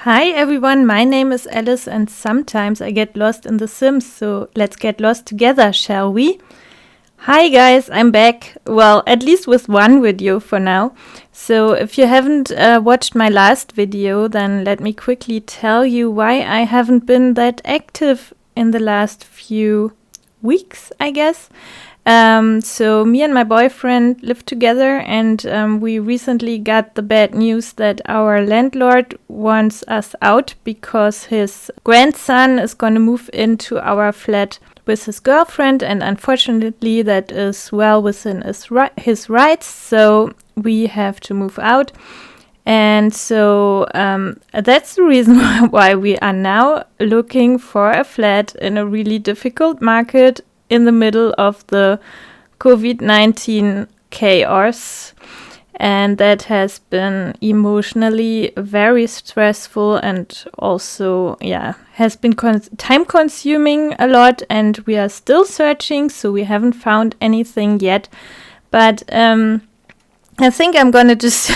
Hi everyone, my name is Alice and sometimes I get lost in the Sims, so let's get lost together, shall we? Hi guys, I'm back. Well, at least with one video for now. So if you haven't watched my last video, then let me quickly tell you why I haven't been that active in the last few weeks, I guess. So me and my boyfriend live together and we recently got the bad news that our landlord wants us out because his grandson is going to move into our flat with his girlfriend, and unfortunately that is well within his rights, so we have to move out. And so that's the reason why we are now looking for a flat in a really difficult market in the middle of the COVID-19 chaos. And that has been emotionally very stressful and also, has been time consuming a lot, and we are still searching, so we haven't found anything yet. But I think I'm gonna just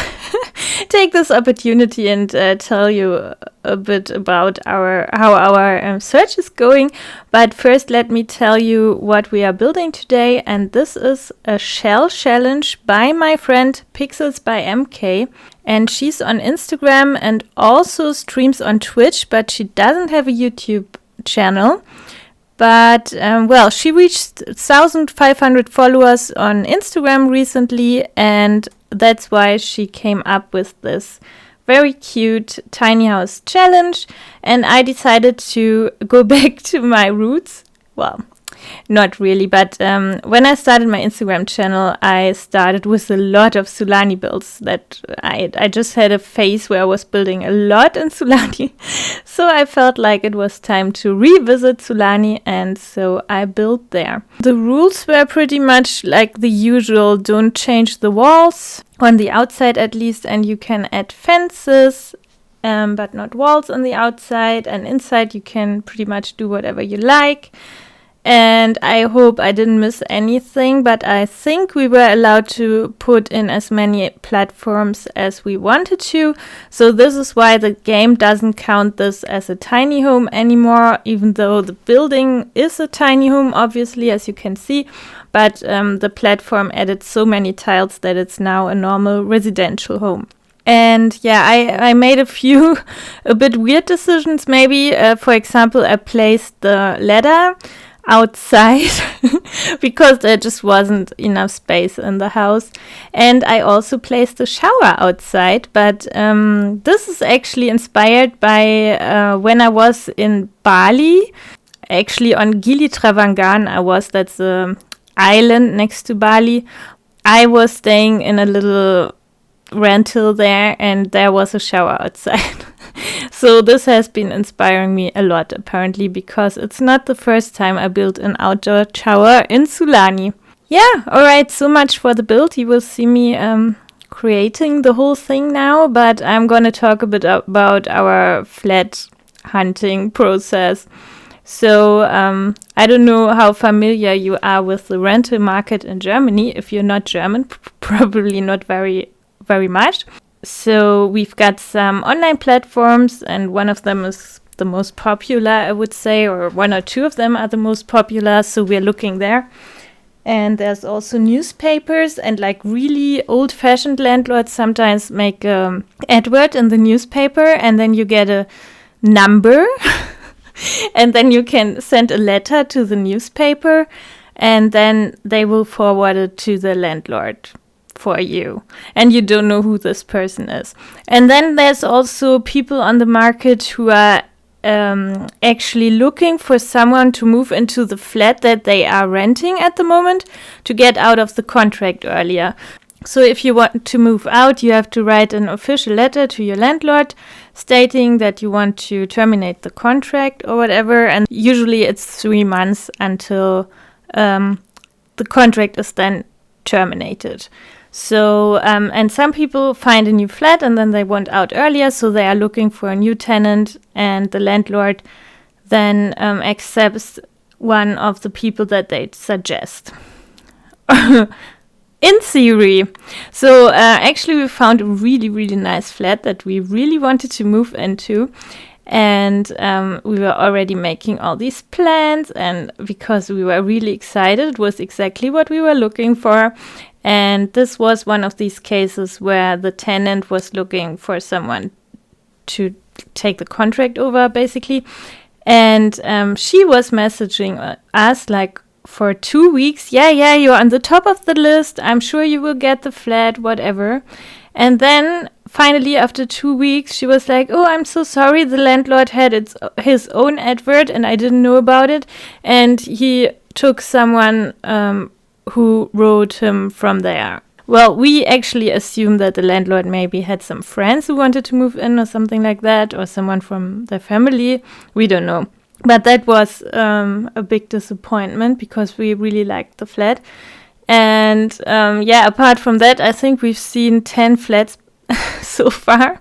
take this opportunity and tell you a bit about how our search is going. But first, let me tell you what we are building today. And this is a shell challenge by my friend pixelsbymk. And she's on Instagram and also streams on Twitch, but she doesn't have a YouTube channel. But, she reached 1,500 followers on Instagram recently, and that's why she came up with this very cute tiny house challenge. And I decided to go back to my roots. Well, not really, but when I started my Instagram channel, I started with a lot of Sulani builds. That I just had a phase where I was building a lot in Sulani. So I felt like it was time to revisit Sulani, and so I built there. The rules were pretty much like the usual. Don't change the walls, on the outside at least, and you can add fences, but not walls on the outside. And inside you can pretty much do whatever you like. And I hope I didn't miss anything, but I think we were allowed to put in as many platforms as we wanted to. So this is why the game doesn't count this as a tiny home anymore, even though the building is a tiny home, obviously, as you can see. But the platform added so many tiles that it's now a normal residential home. And I made a few a bit weird decisions maybe. For example, I placed the ladder outside because there just wasn't enough space in the house, and I also placed a shower outside. But this is actually inspired by when I was in Bali, actually on Gili Trawangan. That's an island next to Bali. I was staying in a little rental there, and there was a shower outside. So this has been inspiring me a lot, apparently, because it's not the first time I built an outdoor shower in Sulani. Yeah, alright, so much for the build. You will see me creating the whole thing now, but I'm gonna talk a bit about our flat hunting process. So I don't know how familiar you are with the rental market in Germany. If you're not German, probably not very much. So we've got some online platforms, and one of them is the most popular, I would say, or one or two of them are the most popular. So we're looking there. And there's also newspapers, and like really old-fashioned landlords sometimes make an advert in the newspaper, and then you get a number and then you can send a letter to the newspaper, and then they will forward it to the landlord for you, and you don't know who this person is. And then there's also people on the market who are actually looking for someone to move into the flat that they are renting at the moment to get out of the contract earlier. So if you want to move out, you have to write an official letter to your landlord stating that you want to terminate the contract or whatever, and usually it's 3 months until the contract is then terminated. So, and some people find a new flat and then they want out earlier, so they are looking for a new tenant, and the landlord then accepts one of the people that they suggest. in theory. So actually we found a really, really nice flat that we really wanted to move into. And we were already making all these plans, and because we were really excited, it was exactly what we were looking for. And this was one of these cases where the tenant was looking for someone to take the contract over, basically. And she was messaging us like for 2 weeks, yeah, you're on the top of the list, I'm sure you will get the flat, whatever. And then finally, after 2 weeks, she was like, oh, I'm so sorry, the landlord had his own advert and I didn't know about it. And he took someone who wrote him from there. Well, we actually assumed that the landlord maybe had some friends who wanted to move in or something like that, or someone from their family. We don't know. But that was a big disappointment because we really liked the flat. And apart from that, I think we've seen 10 flats so far.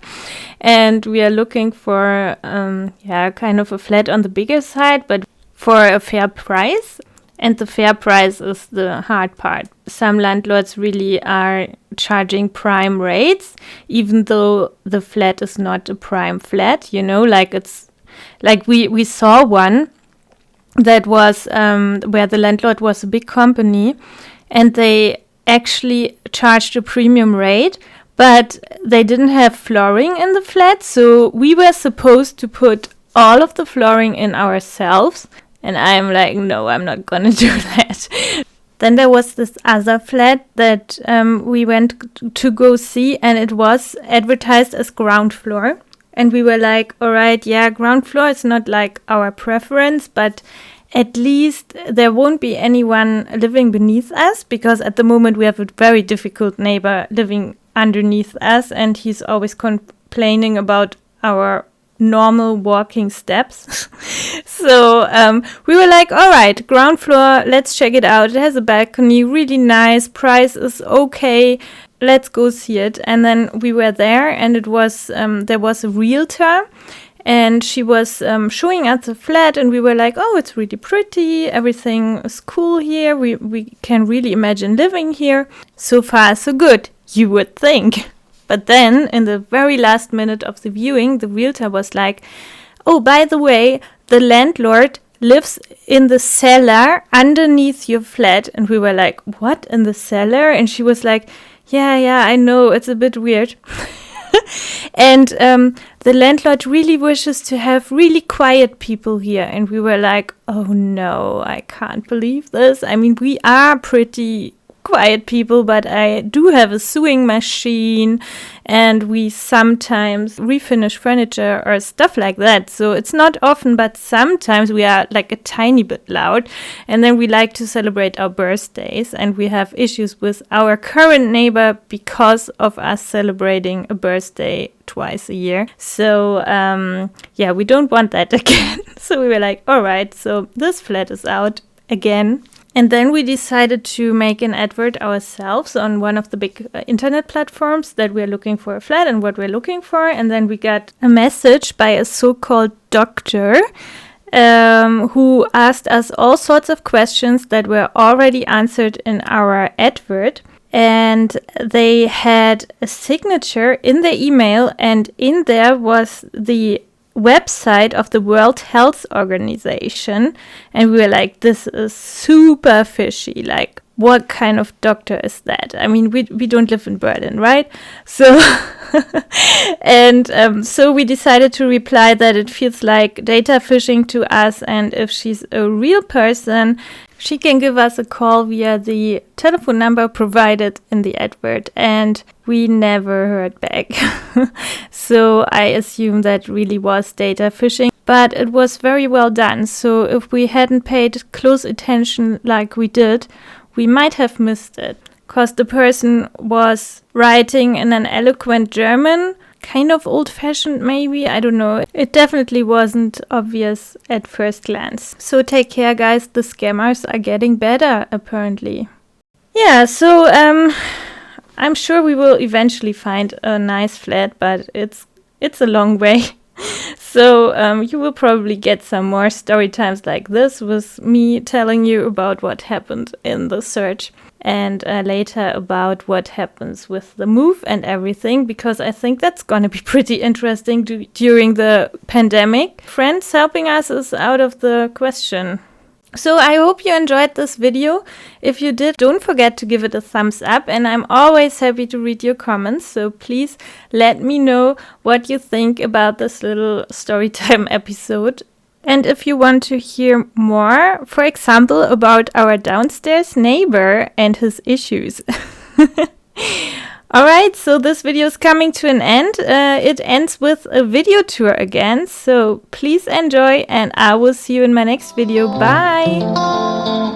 And we are looking for kind of a flat on the bigger side, but for a fair price. And the fair price is the hard part. Some landlords really are charging prime rates, even though the flat is not a prime flat, like it's like we saw one that was where the landlord was a big company and they actually charged a premium rate, but they didn't have flooring in the flat. So we were supposed to put all of the flooring in ourselves. And I'm like, no, I'm not going to do that. Then there was this other flat that we went to go see, and it was advertised as ground floor. And we were like, all right, yeah, ground floor is not like our preference, but at least there won't be anyone living beneath us, because at the moment we have a very difficult neighbor living underneath us, and he's always complaining about our normal walking steps. So we were like, all right, ground floor, let's check it out. It has a balcony, really nice, price is okay, let's go see it. And then we were there, and it was there was a realtor, and she was showing us the flat, and we were like, oh, it's really pretty, everything is cool here, we can really imagine living here. So far so good, you would think. But then, in the very last minute of the viewing, the realtor was like, oh, by the way, the landlord lives in the cellar underneath your flat. And we were like, what, in the cellar? And she was like, yeah, I know, it's a bit weird. And the landlord really wishes to have really quiet people here. And we were like, oh no, I can't believe this. I mean, we are pretty quiet people, but I do have a sewing machine, and we sometimes refinish furniture or stuff like that. So it's not often, but sometimes we are like a tiny bit loud. And then we like to celebrate our birthdays, and we have issues with our current neighbor because of us celebrating a birthday twice a year. So we don't want that again. So we were like, all right, so this flat is out again. And then we decided to make an advert ourselves on one of the big internet platforms that we're looking for a flat and what we're looking for. And then we got a message by a so-called doctor who asked us all sorts of questions that were already answered in our advert. And they had a signature in their email, and in there was the website of the World Health Organization. And we were like, this is super fishy. Like, what kind of doctor is that? I mean, we don't live in Berlin, right? So so we decided to reply that it feels like data phishing to us, and if she's a real person, she can give us a call via the telephone number provided in the advert. And we never heard back. So I assume that really was data phishing, but it was very well done. So if we hadn't paid close attention like we did, we might have missed it, because the person was writing in an eloquent German, kind of old-fashioned maybe, I don't know. It definitely wasn't obvious at first glance. So take care, guys, the scammers are getting better, apparently. Yeah, so I'm sure we will eventually find a nice flat, but it's a long way. So you will probably get some more story times like this with me telling you about what happened in the search, and later about what happens with the move and everything, because I think that's gonna be pretty interesting during the pandemic. Friends helping us is out of the question. So I hope you enjoyed this video. If you did, don't forget to give it a thumbs up, and I'm always happy to read your comments, so please let me know what you think about this little storytime episode. And if you want to hear more, for example, about our downstairs neighbor and his issues. Alright, so this video is coming to an end. It ends with a video tour again, so please enjoy, and I will see you in my next video. Bye!